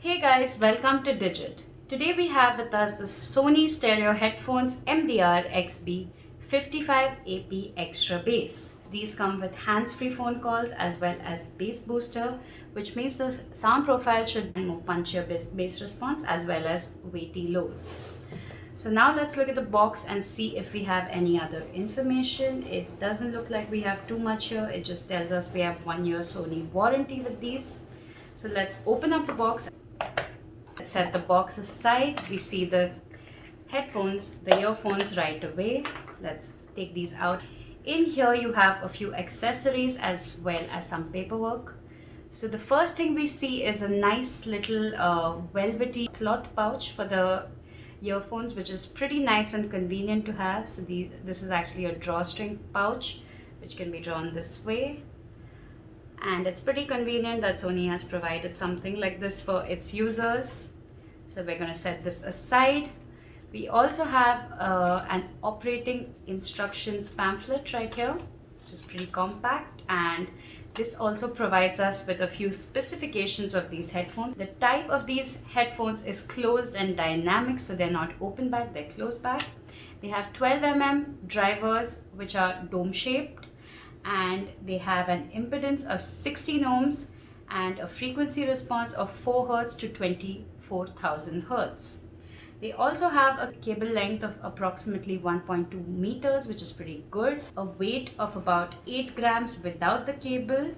Hey guys, welcome to Digit. Today we have with us the Sony Stereo Headphones MDR-XB55AP Extra Bass. These come with hands-free phone calls as well as bass booster, which means the sound profile should be more punchier bass response as well as weighty lows. So now let's look at the box and see if we have any other information. It doesn't look like we have too much here. It just tells us we have 1 year Sony warranty with these. So let's open up the box. Let's set the box aside. We see the headphones, the earphones right away. Let's take these out. In here you have a few accessories as well as some paperwork. So the first thing we see is a nice little velvety cloth pouch for the earphones, which is pretty nice and convenient to have. So this is actually a drawstring pouch which can be drawn this way, and it's pretty convenient that Sony has provided something like this for its users. So we're going to set this aside. We also have an operating instructions pamphlet right here, which is pretty compact, and this also provides us with a few specifications of these headphones. The type of these headphones is closed and dynamic, so they're not open back, they're closed back. They have 12mm drivers which are dome shaped, and they have an impedance of 16 ohms and a frequency response of 4 Hz to 24,000 Hz. They also have a cable length of approximately 1.2 meters, which is pretty good, a weight of about 8 grams without the cable,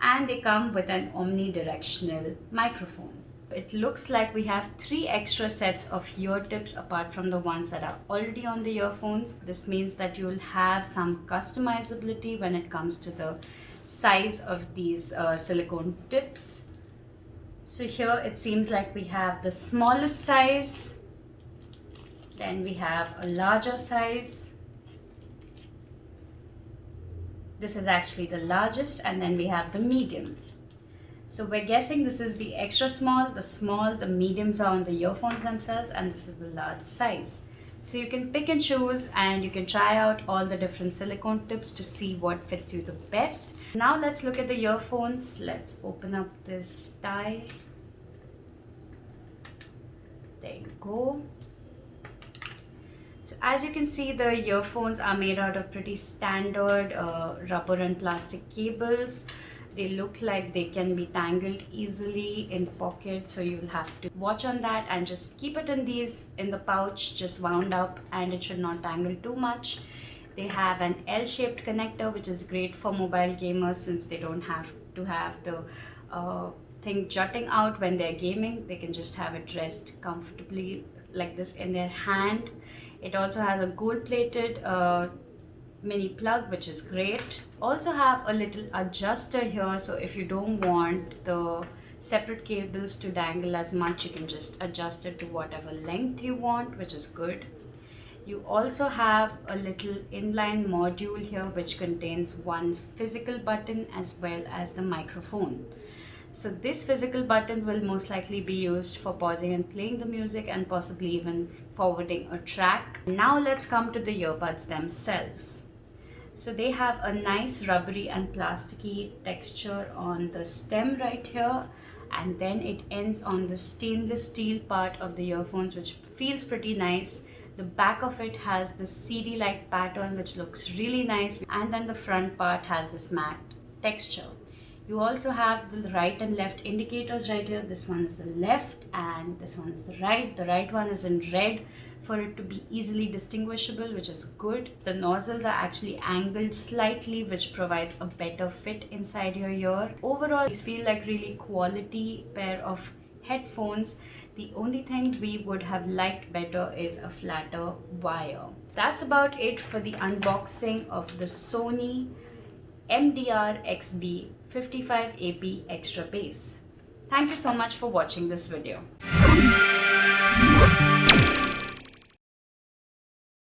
and they come with an omnidirectional microphone. It looks like we have 3 extra sets of ear tips apart from the ones that are already on the earphones. This means that you will have some customizability when it comes to the size of these silicone tips. So here it seems like we have the smallest size, then we have a larger size. This is actually the largest, and then we have the medium. So we're guessing this is the extra small, the mediums are on the earphones themselves, and this is the large size. So you can pick and choose, and you can try out all the different silicone tips to see what fits you the best. Now let's look at the earphones. Let's open up this tie. There you go. So as you can see, the earphones are made out of pretty standard rubber and plastic cables. They look like they can be tangled easily in pockets, so you will have to watch on that and just keep it in the pouch, just wound up, and it should not tangle too much. They have an L-shaped connector, which is great for mobile gamers since they don't have to have the thing jutting out when they're gaming. They can just have it rest comfortably like this in their hand. It also has a gold-plated mini plug, which is great. Also have a little adjuster here, so if you don't want the separate cables to dangle as much, you can just adjust it to whatever length you want, which is good. You also have a little inline module here which contains one physical button as well as the microphone. So this physical button will most likely be used for pausing and playing the music, and possibly even forwarding a track. Now let's come to the earbuds themselves. So they have a nice rubbery and plasticky texture on the stem right here, and then it ends on the stainless steel part of the earphones, which feels pretty nice. The back of it has the CD-like pattern, which looks really nice, and then the front part has this matte texture. You also have the right and left indicators right here. This one is the left and this one is the right. The right one is in red for it to be easily distinguishable, which is good. The nozzles are actually angled slightly, which provides a better fit inside your ear. Overall, these feel like really quality pair of headphones. The only thing we would have liked better is a flatter wire. That's about it for the unboxing of the Sony MDR-XB55AP Extra Bass. Thank you so much for watching this video.